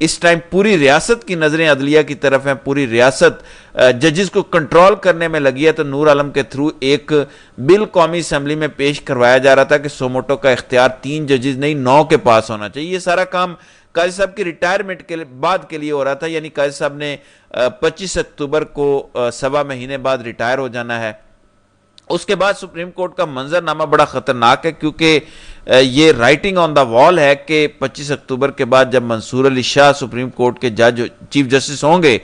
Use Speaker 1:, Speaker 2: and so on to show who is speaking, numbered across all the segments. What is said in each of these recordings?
Speaker 1: اس time پوری ریاست کی نظریں عدلیہ کی طرف ہیں، پوری ریاست ججز کو کنٹرول کرنے میں لگی ہے، تو نور عالم کے تھرو ایک بل قومی اسمبلی میں پیش کروایا جا رہا تھا کہ سوموٹو کا اختیار 3 ججز نہیں 9 کے پاس ہونا چاہیے۔ یہ سارا کام قاضی صاحب کی ریٹائرمنٹ کے بعد کے لیے ہو رہا تھا، یعنی قاضی صاحب نے 25 اکتوبر کو 1.25 مہینے بعد ریٹائر ہو جانا ہے۔ اس کے بعد سپریم کورٹ کا منظرنامہ بڑا خطرناک ہے، کیونکہ یہ رائٹنگ آن دا وال ہے کہ 25 اکتوبر کے بعد جب منصور علی شاہ سپریم کورٹ کے جج چیف جسٹس ہوں گے،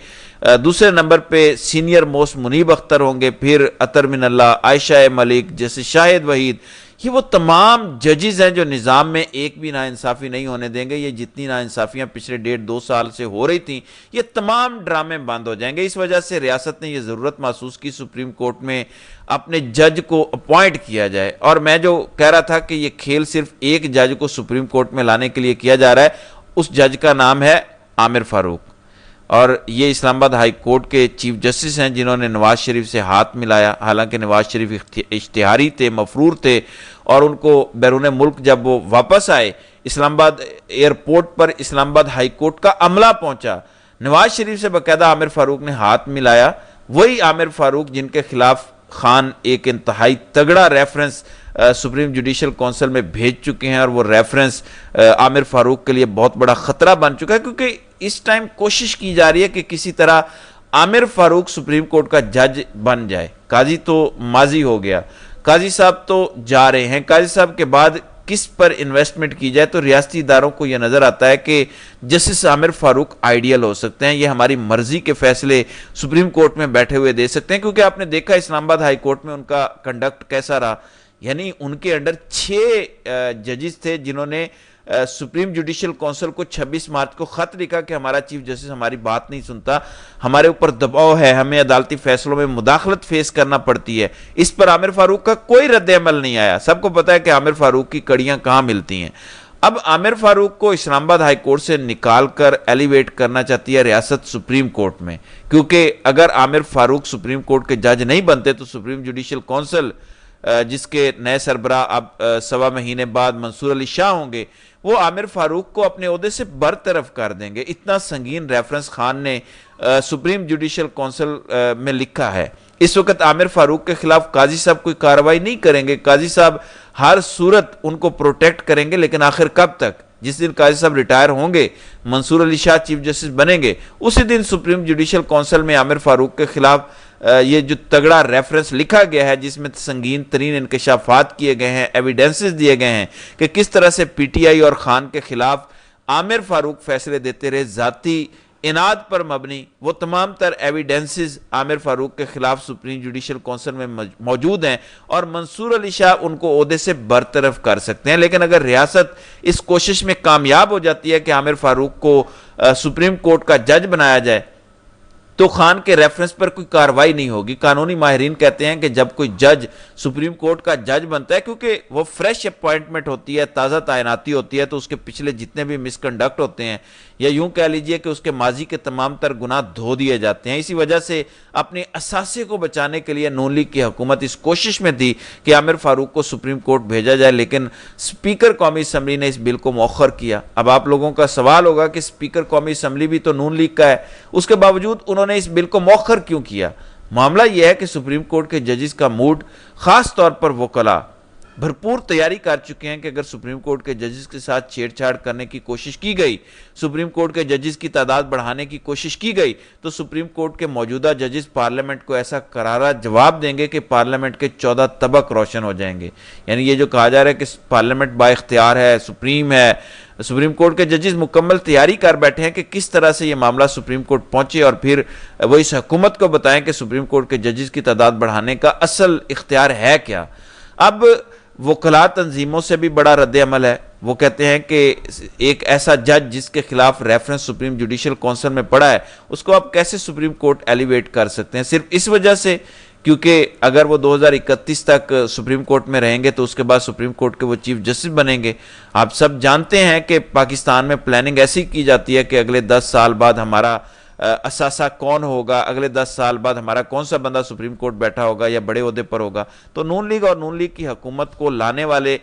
Speaker 1: دوسرے نمبر پہ سینئر موسٹ منیب اختر ہوں گے، پھر اطہر من اللہ، عائشہ ملک، جیسے شاہد وحید، یہ وہ تمام ججز ہیں جو نظام میں ایک بھی ناانصافی نہیں ہونے دیں گے۔ یہ جتنی ناانصافیاں پچھلے 1.5-2 سال سے ہو رہی تھیں، یہ تمام ڈرامے بند ہو جائیں گے۔ اس وجہ سے ریاست نے یہ ضرورت محسوس کی سپریم کورٹ میں اپنے جج کو اپوائنٹ کیا جائے، اور میں جو کہہ رہا تھا کہ یہ کھیل صرف ایک جج کو سپریم کورٹ میں لانے کے لیے کیا جا رہا ہے، اس جج کا نام ہے عامر فاروق، اور یہ اسلام آباد ہائی کورٹ کے چیف جسٹس ہیں جنہوں نے نواز شریف سے ہاتھ ملایا۔ حالانکہ نواز شریف اشتہاری تھے، مفرور تھے، اور ان کو بیرون ملک جب وہ واپس آئے، اسلام آباد ایئرپورٹ پر اسلام آباد ہائی کورٹ کا عملہ پہنچا، نواز شریف سے باقاعدہ عامر فاروق نے ہاتھ ملایا۔ وہی عامر فاروق جن کے خلاف خان ایک انتہائی تگڑا ریفرنس سپریم جوڈیشل کونسل میں بھیج چکے ہیں، اور وہ ریفرنس عامر فاروق کے لیے بہت بڑا خطرہ بن چکا ہے، کیونکہ اس ٹائم کوشش کی جا رہی ہے کہ کسی طرح عامر فاروق سپریم کورٹ کا جج بن جائے۔ قاضی تو ماضی ہو گیا، قاضی صاحب تو جا رہے ہیں، قاضی صاحب کے بعد کس پر انویسٹمنٹ کی جائے؟ تو ریاستی اداروں کو یہ نظر آتا ہے کہ جسٹس عامر فاروق آئیڈیل ہو سکتے ہیں، یہ ہماری مرضی کے فیصلے سپریم کورٹ میں بیٹھے ہوئے دے سکتے ہیں، کیونکہ آپ نے دیکھا اسلام آباد ہائی کورٹ میں ان کا کنڈکٹ کیسا رہا، یعنی ان کے انڈر 6 ججز تھے جنہوں نے سپریم جوڈیشل کونسل کو 26 مارچ کو خط لکھا کہ ہمارا چیف جسٹس ہماری بات نہیں سنتا، ہمارے اوپر دباؤ ہے، ہمیں عدالتی فیصلوں میں مداخلت فیس کرنا پڑتی ہے۔ اس پر عامر فاروق کا کوئی رد عمل نہیں آیا۔ سب کو پتا ہے کہ عامر فاروق کی کڑیاں کہاں ملتی ہیں۔ اب عامر فاروق کو اسلام آباد ہائی کورٹ سے نکال کر ایلیویٹ کرنا چاہتی ہے ریاست سپریم کورٹ میں، کیونکہ اگر عامر فاروق سپریم کورٹ کے جج نہیں بنتے تو سپریم جوڈیشل کونسل جس کے نئے سربراہ اب 1.25 مہینے بعد منصور علی شاہ ہوں گے، وہ عامر فاروق کو اپنے عہدے سے برطرف کر دیں گے۔ اتنا سنگین ریفرنس خان نے سپریم جوڈیشل کونسل میں لکھا ہے۔ اس وقت عامر فاروق کے خلاف قاضی صاحب کوئی کارروائی نہیں کریں گے، قاضی صاحب ہر صورت ان کو پروٹیکٹ کریں گے، لیکن آخر کب تک؟ جس دن قاضی صاحب ریٹائر ہوں گے، منصور علی شاہ چیف جسٹس بنیں گے، اسی دن سپریم جوڈیشل کونسل میں عامر فاروق کے خلاف یہ جو تگڑا ریفرنس لکھا گیا ہے، جس میں سنگین ترین انکشافات کیے گئے ہیں، ایویڈنسز دیے گئے ہیں کہ کس طرح سے پی ٹی آئی اور خان کے خلاف عامر فاروق فیصلے دیتے رہے، ذاتی اناد پر مبنی، وہ تمام تر ایویڈنسز عامر فاروق کے خلاف سپریم جوڈیشل کونسل میں موجود ہیں، اور منصور علی شاہ ان کو عہدے سے برطرف کر سکتے ہیں۔ لیکن اگر ریاست اس کوشش میں کامیاب ہو جاتی ہے کہ عامر فاروق کو سپریم کورٹ کا جج بنایا جائے، تو خان کے ریفرنس پر کوئی کاروائی نہیں ہوگی۔ قانونی ماہرین کہتے ہیں کہ جب کوئی جج سپریم کورٹ کا جج بنتا ہے، کیونکہ وہ فریش اپوائنٹمنٹ ہوتی ہے، تازہ تعیناتی ہوتی ہے، تو اس کے پچھلے جتنے بھی مس کنڈکٹ ہوتے ہیں، یا یوں کہہ لیجئے کہ اس کے ماضی کے تمام تر گناہ دھو دیے جاتے ہیں۔ اسی وجہ سے اپنے اثاثے کو بچانے کے لیے نون لیگ کی حکومت اس کوشش میں تھی کہ عامر فاروق کو سپریم کورٹ بھیجا جائے، لیکن اسپیکر قومی اسمبلی نے اس بل کو مؤخر کیا۔ اب آپ لوگوں کا سوال ہوگا کہ اسپیکر قومی اسمبلی بھی تو نون لیگ کا ہے، اس کے باوجود انہوں نے اس بل کو مؤخر کیوں کیا؟ معاملہ یہ ہے کہ سپریم کورٹ کے ججز کا موڈ، خاص طور پر وکلاء، بھرپور تیاری کر چکے ہیں کہ اگر سپریم کورٹ کے ججز کے ساتھ چھیڑ چھاڑ کرنے کی کوشش کی گئی، سپریم کورٹ کے ججز کی تعداد بڑھانے کی کوشش کی گئی، تو سپریم کورٹ کے موجودہ ججز پارلیمنٹ کو ایسا کرارا جواب دیں گے کہ پارلیمنٹ کے 14 طبق روشن ہو جائیں گے۔ یعنی یہ جو کہا جا رہا ہے کہ پارلیمنٹ با اختیار ہے، سپریم ہے، سپریم کورٹ کے ججز مکمل تیاری کر بیٹھے ہیں کہ کس طرح سے یہ معاملہ سپریم کورٹ پہنچے، اور پھر وہ اس حکومت کو بتائیں کہ سپریم کورٹ کے ججز کی تعداد بڑھانے کا اصل اختیار ہے کیا۔ اب وکلاء تنظیموں سے بھی بڑا رد عمل ہے۔ وہ کہتے ہیں کہ ایک ایسا جج جس کے خلاف ریفرنس سپریم جوڈیشل کونسل میں پڑا ہے، اس کو آپ کیسے سپریم کورٹ ایلیویٹ کر سکتے ہیں؟ صرف اس وجہ سے کیونکہ اگر وہ 2031 تک سپریم کورٹ میں رہیں گے تو اس کے بعد سپریم کورٹ کے وہ چیف جسٹس بنیں گے۔ آپ سب جانتے ہیں کہ پاکستان میں پلاننگ ایسی کی جاتی ہے کہ اگلے 10 سال بعد ہمارا اثاثہ کون ہوگا، اگلے 10 سال بعد ہمارا کون سا بندہ سپریم کورٹ بیٹھا ہوگا یا بڑے عہدے پر ہوگا۔ تو نون لیگ اور نون لیگ کی حکومت کو لانے والے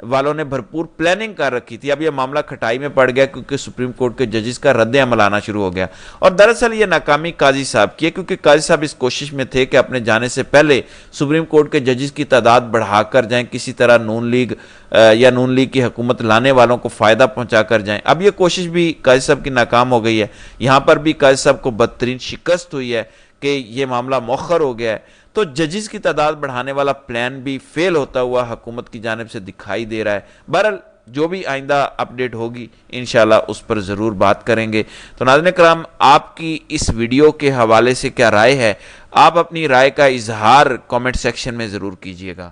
Speaker 1: والوں نے بھرپور پلاننگ کر رکھی تھی. اب یہ معاملہ کھٹائی میں پڑ گیا کیونکہ سپریم کورٹ کے ججز کا رد عمل آنا شروع ہو گیا. اور دراصل یہ ناکامی قاضی صاحب کی ہے کیونکہ قاضی صاحب اس کوشش میں تھے کہ اپنے جانے سے پہلے سپریم کورٹ کے ججز کی تعداد بڑھا کر جائیں, کسی طرح نون لیگ کی حکومت لانے والوں کو فائدہ پہنچا کر جائیں. اب یہ کوشش بھی قاضی صاحب کی ناکام ہو گئی ہے. یہاں پر بھی قاضی صاحب کو بدترین شکست ہوئی ہے کہ یہ معاملہ مؤخر ہو گیا ہے. تو ججز کی تعداد بڑھانے والا پلان بھی فیل ہوتا ہوا حکومت کی جانب سے دکھائی دے رہا ہے. بہرحال جو بھی آئندہ اپڈیٹ ہوگی انشاءاللہ اس پر ضرور بات کریں گے. تو ناظرین کرام, آپ کی اس ویڈیو کے حوالے سے کیا رائے ہے؟ آپ اپنی رائے کا اظہار کامنٹ سیکشن میں ضرور کیجیے گا.